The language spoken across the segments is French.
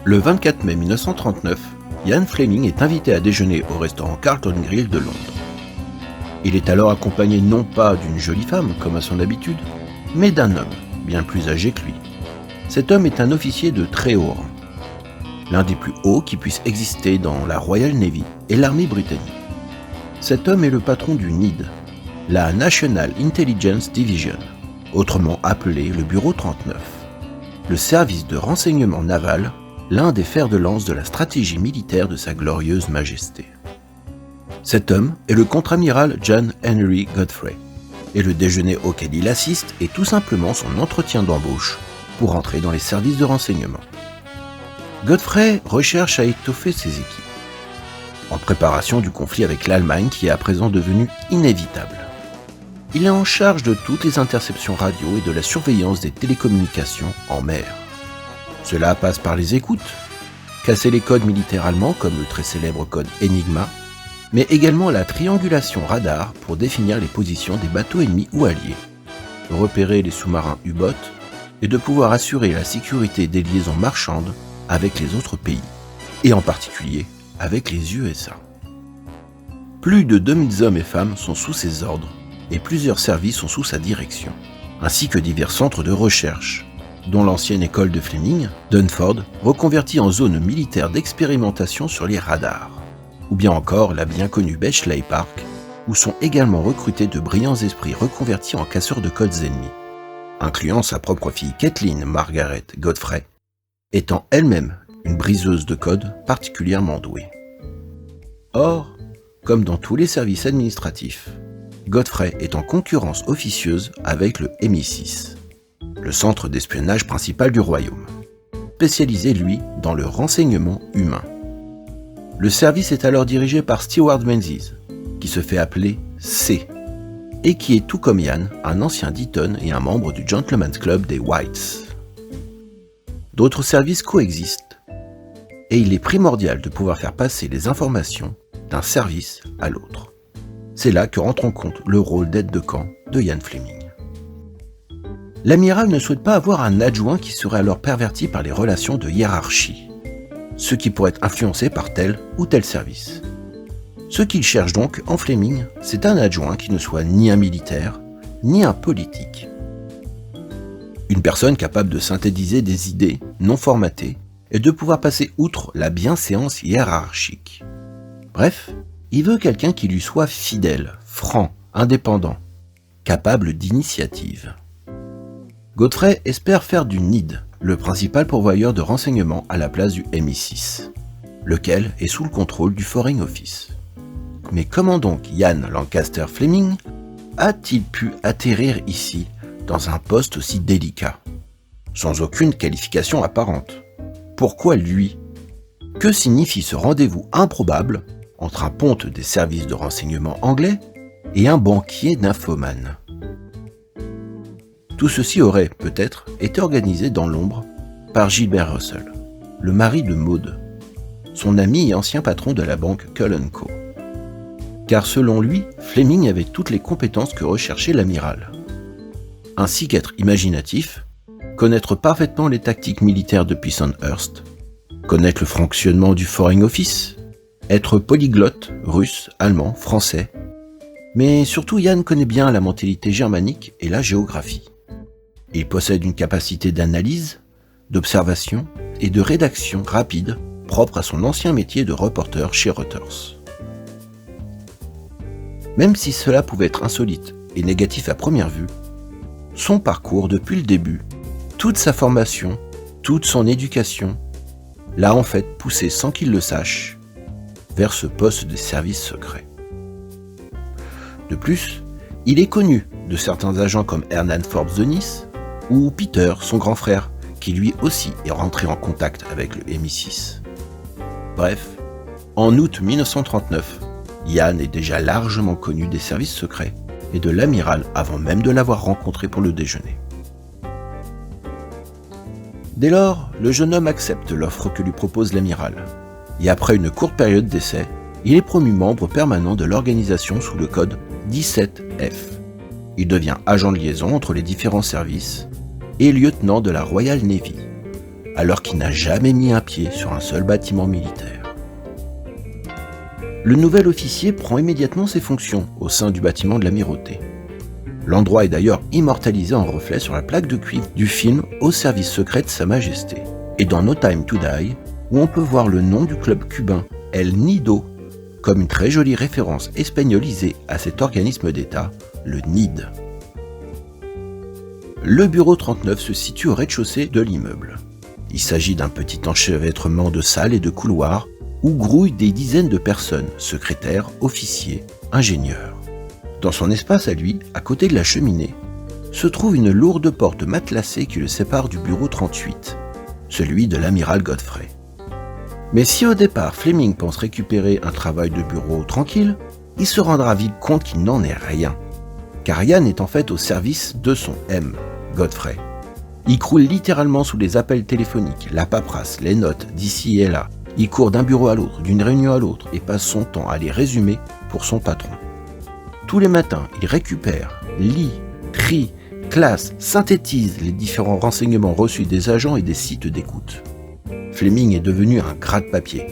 Le 24 mai 1939, Ian Fleming est invité à déjeuner au restaurant Carlton Grill de Londres. Il est alors accompagné non pas d'une jolie femme, comme à son habitude, mais d'un homme, bien plus âgé que lui. Cet homme est un officier de très haut rang, l'un des plus hauts qui puisse exister dans la Royal Navy et l'armée britannique. Cet homme est le patron du NID, la National Intelligence Division, autrement appelé le Bureau 39, le service de renseignement naval, l'un des fers de lance de la stratégie militaire de sa glorieuse majesté. Cet homme est le contre-amiral John Henry Godfrey, et le déjeuner auquel il assiste est tout simplement son entretien d'embauche pour entrer dans les services de renseignement. Godfrey recherche à étoffer ses équipes, en préparation du conflit avec l'Allemagne qui est à présent devenu inévitable. Il est en charge de toutes les interceptions radio et de la surveillance des télécommunications en mer. Cela passe par les écoutes, casser les codes militaires allemands comme le très célèbre code Enigma, mais également la triangulation radar pour définir les positions des bateaux ennemis ou alliés, repérer les sous-marins U-boats et de pouvoir assurer la sécurité des liaisons marchandes avec les autres pays, et en particulier avec les USA. Plus de 2000 hommes et femmes sont sous ses ordres et plusieurs services sont sous sa direction, ainsi que divers centres de recherche, dont l'ancienne école de Fleming, Dunford, reconvertie en zone militaire d'expérimentation sur les radars, ou bien encore la bien connue Bletchley Park, où sont également recrutés de brillants esprits reconvertis en casseurs de codes ennemis, incluant sa propre fille Kathleen Margaret Godfrey, étant elle-même une briseuse de codes particulièrement douée. Or, comme dans tous les services administratifs, Godfrey est en concurrence officieuse avec le MI6, le centre d'espionnage principal du royaume, spécialisé lui dans le renseignement humain. Le service est alors dirigé par Stewart Menzies, qui se fait appeler C, et qui est tout comme Ian, un ancien d'Eton et un membre du Gentleman's Club des Whites. D'autres services coexistent, et il est primordial de pouvoir faire passer les informations d'un service à l'autre. C'est là que rentre en compte le rôle d'aide de camp de Ian Fleming. L'amiral ne souhaite pas avoir un adjoint qui serait alors perverti par les relations de hiérarchie, ce qui pourrait être influencé par tel ou tel service. Ce qu'il cherche donc en Fleming, c'est un adjoint qui ne soit ni un militaire, ni un politique. Une personne capable de synthétiser des idées non formatées et de pouvoir passer outre la bienséance hiérarchique. Bref, il veut quelqu'un qui lui soit fidèle, franc, indépendant, capable d'initiative. Godfrey espère faire du NID le principal pourvoyeur de renseignements à la place du MI6, lequel est sous le contrôle du Foreign Office. Mais comment donc Ian Lancaster Fleming a-t-il pu atterrir ici, dans un poste aussi délicat, sans aucune qualification apparente? Pourquoi lui? Que signifie ce rendez-vous improbable entre un ponte des services de renseignement anglais et un banquier nymphomane? Tout ceci aurait, peut-être, été organisé dans l'ombre par Gilbert Russell, le mari de Maud, son ami et ancien patron de la banque Cullen Co. Car selon lui, Fleming avait toutes les compétences que recherchait l'amiral, ainsi qu'être imaginatif, connaître parfaitement les tactiques militaires de Peasant-Hurst, connaître le fonctionnement du Foreign Office, être polyglotte, russe, allemand, français. Mais surtout, Ian connaît bien la mentalité germanique et la géographie. Il possède une capacité d'analyse, d'observation et de rédaction rapide propre à son ancien métier de reporter chez Reuters. Même si cela pouvait être insolite et négatif à première vue, son parcours depuis le début, toute sa formation, toute son éducation, l'a en fait poussé sans qu'il le sache vers ce poste de service secret. De plus, il est connu de certains agents comme Hernan Forbes de Nice ou Peter, son grand frère, qui lui aussi est rentré en contact avec le MI6. Bref, en août 1939, Ian est déjà largement connu des services secrets et de l'amiral avant même de l'avoir rencontré pour le déjeuner. Dès lors, le jeune homme accepte l'offre que lui propose l'amiral, et après une courte période d'essai, il est promu membre permanent de l'organisation sous le code 17F. Il devient agent de liaison entre les différents services et lieutenant de la Royal Navy, alors qu'il n'a jamais mis un pied sur un seul bâtiment militaire. Le nouvel officier prend immédiatement ses fonctions au sein du bâtiment de l'amirauté. L'endroit est d'ailleurs immortalisé en reflet sur la plaque de cuivre du film Au service secret de Sa Majesté, et dans No Time to Die, où on peut voir le nom du club cubain El Nido, comme une très jolie référence espagnolisée à cet organisme d'État, le NID. Le bureau 39 se situe au rez-de-chaussée de l'immeuble. Il s'agit d'un petit enchevêtrement de salles et de couloirs où grouillent des dizaines de personnes, secrétaires, officiers, ingénieurs. Dans son espace à lui, à côté de la cheminée, se trouve une lourde porte matelassée qui le sépare du bureau 38, celui de l'amiral Godfrey. Mais si au départ Fleming pense récupérer un travail de bureau tranquille, il se rendra vite compte qu'il n'en est rien. Car Ian est en fait au service de son M, Godfrey. Il croule littéralement sous les appels téléphoniques, la paperasse, les notes d'ici et là. Il court d'un bureau à l'autre, d'une réunion à l'autre et passe son temps à les résumer pour son patron. Tous les matins, il récupère, lit, trie, classe, synthétise les différents renseignements reçus des agents et des sites d'écoute. Fleming est devenu un gratte-papier.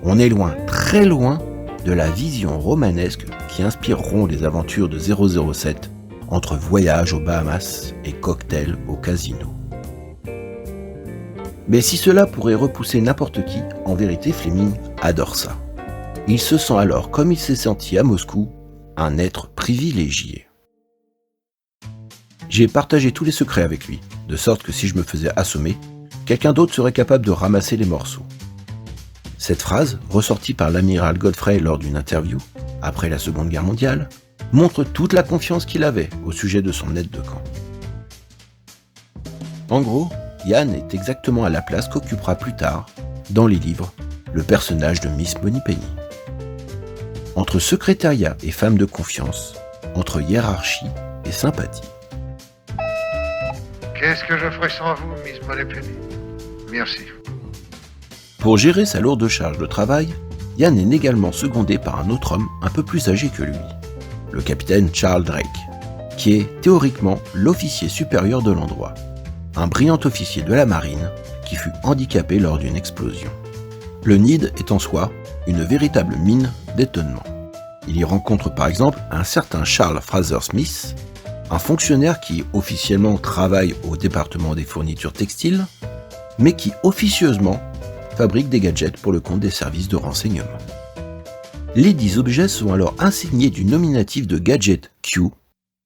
On est loin, très loin, de la vision romanesque qui inspireront les aventures de 007 entre voyages aux Bahamas et cocktails au casino. Mais si cela pourrait repousser n'importe qui, en vérité Fleming adore ça. Il se sent alors, comme il s'est senti à Moscou, un être privilégié. J'ai partagé tous les secrets avec lui, de sorte que si je me faisais assommer, quelqu'un d'autre serait capable de ramasser les morceaux. Cette phrase, ressortie par l'amiral Godfrey lors d'une interview, après la Seconde Guerre mondiale, montre toute la confiance qu'il avait au sujet de son aide de camp. En gros, Ian est exactement à la place qu'occupera plus tard, dans les livres, le personnage de Miss Moneypenny. Entre secrétariat et femme de confiance, entre hiérarchie et sympathie. Qu'est-ce que je ferais sans vous, Miss Moneypenny? Merci. Pour gérer sa lourde charge de travail, Ian est également secondé par un autre homme un peu plus âgé que lui, le capitaine Charles Drake, qui est théoriquement l'officier supérieur de l'endroit, un brillant officier de la marine qui fut handicapé lors d'une explosion. Le NID est en soi une véritable mine d'étonnement. Il y rencontre par exemple un certain Charles Fraser Smith, un fonctionnaire qui officiellement travaille au département des fournitures textiles, mais qui officieusement fabrique des gadgets pour le compte des services de renseignement. Les 10 objets sont alors insignés du nominatif de Gadget Q,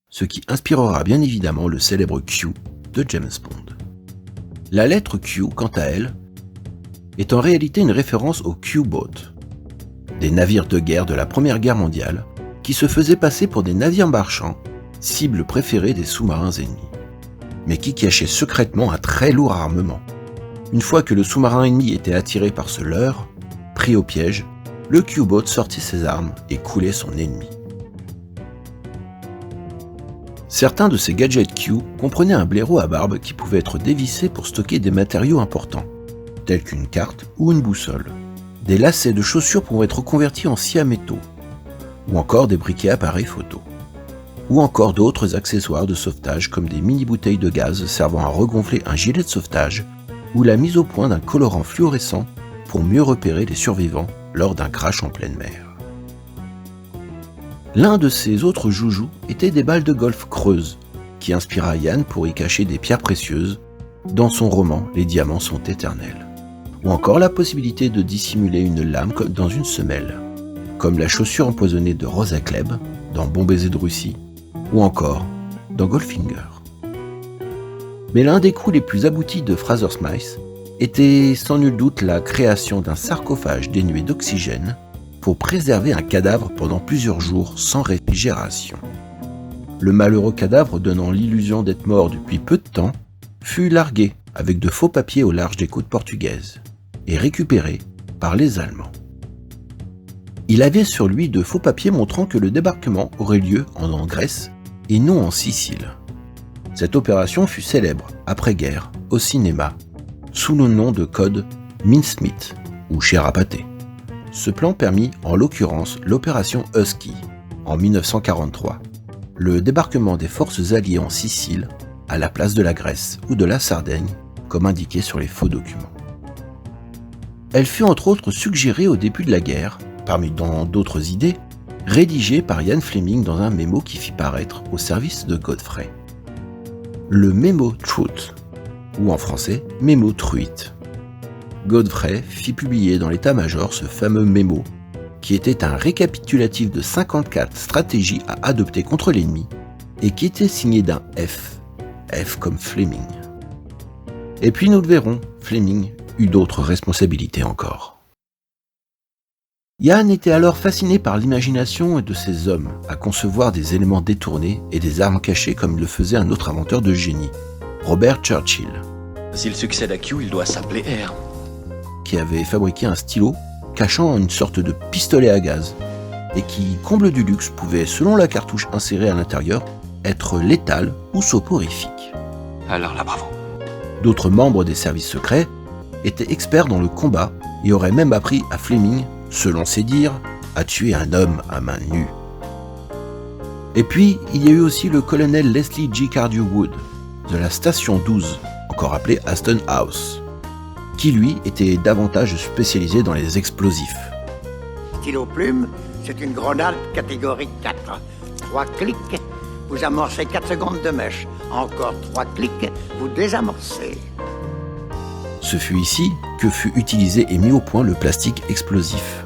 ce qui inspirera bien évidemment le célèbre Q de James Bond. La lettre Q, quant à elle, est en réalité une référence aux Q-boats, des navires de guerre de la Première Guerre mondiale qui se faisaient passer pour des navires marchands, cibles préférées des sous-marins ennemis, mais qui cachaient secrètement un très lourd armement. Une fois que le sous-marin ennemi était attiré par ce leurre, pris au piège, le Q-boat sortit ses armes et coulait son ennemi. Certains de ces gadgets Q comprenaient un blaireau à barbe qui pouvait être dévissé pour stocker des matériaux importants, tels qu'une carte ou une boussole. Des lacets de chaussures pouvaient être convertis en scie à métaux, ou encore des briquets appareils photo, ou encore d'autres accessoires de sauvetage comme des mini-bouteilles de gaz servant à regonfler un gilet de sauvetage ou la mise au point d'un colorant fluorescent pour mieux repérer les survivants lors d'un crash en pleine mer. L'un de ces autres joujoux était des balles de golf creuses, qui inspira Ian pour y cacher des pierres précieuses dans son roman « Les diamants sont éternels », ou encore la possibilité de dissimuler une lame dans une semelle, comme la chaussure empoisonnée de Rosa Klebb dans Bon baiser de Russie, ou encore dans Goldfinger. Mais l'un des coups les plus aboutis de Fraser Smith était sans nul doute la création d'un sarcophage dénué d'oxygène pour préserver un cadavre pendant plusieurs jours sans réfrigération. Le malheureux cadavre, donnant l'illusion d'être mort depuis peu de temps, fut largué avec de faux papiers au large des côtes portugaises et récupéré par les Allemands. Il avait sur lui de faux papiers montrant que le débarquement aurait lieu en Grèce et non en Sicile. Cette opération fut célèbre, après-guerre, au cinéma, sous le nom de code Mincemeat ou chair à pâté. Ce plan permit, en l'occurrence, l'opération Husky, en 1943, le débarquement des forces alliées en Sicile, à la place de la Grèce ou de la Sardaigne, comme indiqué sur les faux documents. Elle fut entre autres suggérée au début de la guerre, parmi d'autres idées, rédigée par Ian Fleming dans un mémo qui fit paraître au service de Godfrey. Le mémo Truth, ou en français, mémo Truite. Godfrey fit publier dans l'état-major ce fameux mémo, qui était un récapitulatif de 54 stratégies à adopter contre l'ennemi, et qui était signé d'un F, F comme Fleming. Et puis nous le verrons, Fleming eut d'autres responsabilités encore. Ian était alors fasciné par l'imagination de ces hommes à concevoir des éléments détournés et des armes cachées comme le faisait un autre inventeur de génie, Robert Churchill. S'il succède à Q, il doit s'appeler R. Qui avait fabriqué un stylo cachant une sorte de pistolet à gaz et qui, comble du luxe, pouvait, selon la cartouche insérée à l'intérieur, être létal ou soporifique. Alors là, bravo. D'autres membres des services secrets étaient experts dans le combat et auraient même appris à Fleming, selon ses dires, à tuer un homme à main nue. Et puis, il y a eu aussi le colonel Leslie G. Cardew-Wood, de la station 12, encore appelée Aston House, qui lui était davantage spécialisé dans les explosifs. Stylo plume, c'est une grenade catégorie 4. 3 clics, vous amorcez 4 secondes de mèche. Encore 3 clics, vous désamorcez. Ce fut ici que fut utilisé et mis au point le plastique explosif.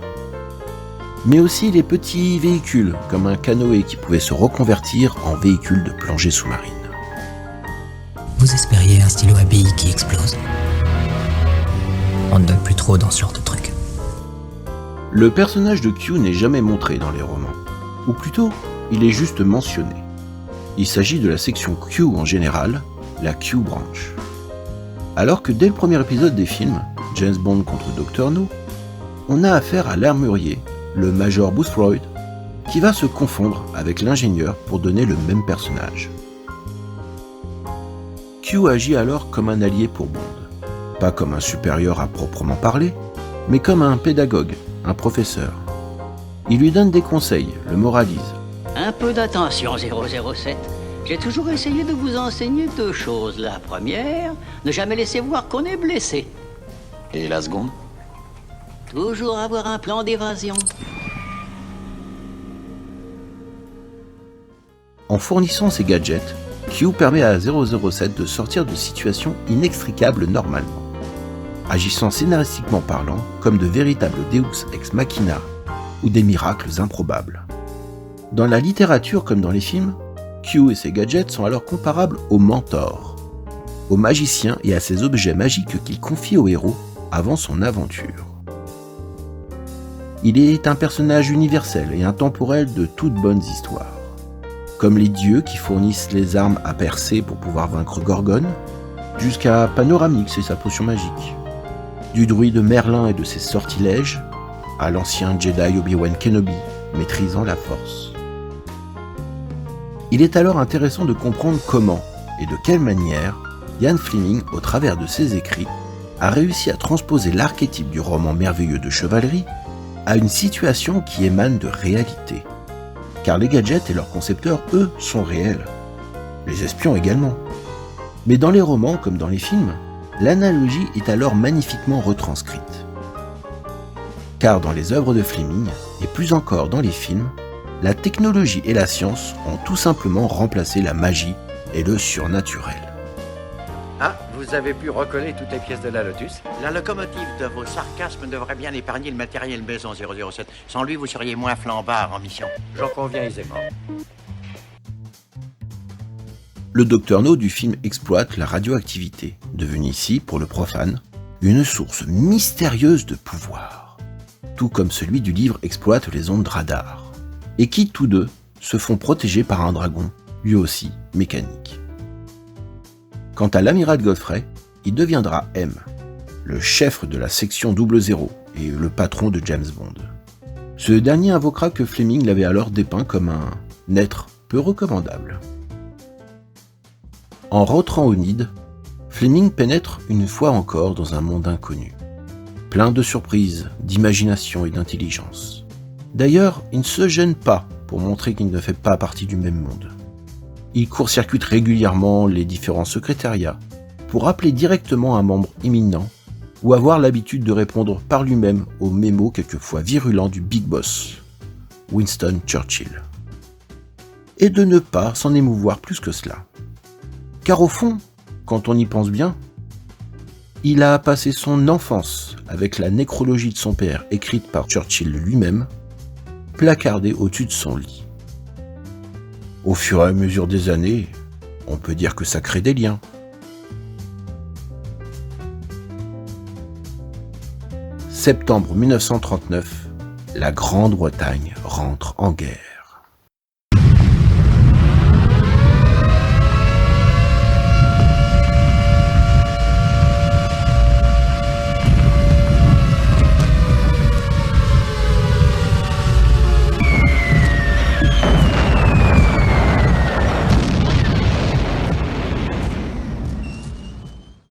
Mais aussi les petits véhicules, comme un canoë qui pouvait se reconvertir en véhicule de plongée sous-marine. Vous espériez un stylo ABI qui explose? On ne donne plus trop dans ce genre de truc. Le personnage de Q n'est jamais montré dans les romans, ou plutôt, il est juste mentionné. Il s'agit de la section Q en général, la Q branch. Alors que dès le premier épisode des films, James Bond contre Dr. No, on a affaire à l'armurier, le Major Boothroyd, qui va se confondre avec l'ingénieur pour donner le même personnage. Q agit alors comme un allié pour Bond, pas comme un supérieur à proprement parler, mais comme un pédagogue, un professeur. Il lui donne des conseils, le moralise. Un peu d'attention, 007. J'ai toujours essayé de vous enseigner 2 choses. La première, ne jamais laisser voir qu'on est blessé. Et la seconde? Toujours avoir un plan d'évasion. En fournissant ses gadgets, Q permet à 007 de sortir de situations inextricables normalement, agissant scénaristiquement parlant comme de véritables Deus ex machina ou des miracles improbables. Dans la littérature comme dans les films, Q et ses gadgets sont alors comparables aux mentors, aux magiciens et à ces objets magiques qu'il confie au héros avant son aventure. Il est un personnage universel et intemporel de toutes bonnes histoires. Comme les dieux qui fournissent les armes à Persée pour pouvoir vaincre Gorgone, jusqu'à Panoramix et sa potion magique, du druide Merlin et de ses sortilèges, à l'ancien Jedi Obi-Wan Kenobi maîtrisant la force. Il est alors intéressant de comprendre comment et de quelle manière Ian Fleming, au travers de ses écrits, a réussi à transposer l'archétype du roman merveilleux de chevalerie à une situation qui émane de réalité. Car les gadgets et leurs concepteurs, eux, sont réels. Les espions également. Mais dans les romans comme dans les films, l'analogie est alors magnifiquement retranscrite. Car dans les œuvres de Fleming, et plus encore dans les films, la technologie et la science ont tout simplement remplacé la magie et le surnaturel. Ah, vous avez pu recoller toutes les pièces de la Lotus? La locomotive de vos sarcasmes devrait bien épargner le matériel maison 007. Sans lui, vous seriez moins flambard en mission. J'en conviens aisément. Le Dr. No du film exploite la radioactivité, devenue ici, pour le profane, une source mystérieuse de pouvoir. Tout comme celui du livre exploite les ondes radar, et qui, tous deux, se font protéger par un dragon, lui aussi mécanique. Quant à l'amiral Godfrey, il deviendra M, le chef de la section 00 et le patron de James Bond. Ce dernier invoquera que Fleming l'avait alors dépeint comme un être peu recommandable. En rentrant au Nid, Fleming pénètre une fois encore dans un monde inconnu, plein de surprises, d'imagination et d'intelligence. D'ailleurs, il ne se gêne pas pour montrer qu'il ne fait pas partie du même monde. Il court-circuite régulièrement les différents secrétariats, pour appeler directement un membre imminent ou avoir l'habitude de répondre par lui-même aux mémos quelquefois virulents du Big Boss, Winston Churchill. Et de ne pas s'en émouvoir plus que cela. Car au fond, quand on y pense bien, il a passé son enfance avec la nécrologie de son père écrite par Churchill lui-même, placardée au-dessus de son lit. Au fur et à mesure des années, on peut dire que ça crée des liens. Septembre 1939, la Grande-Bretagne rentre en guerre.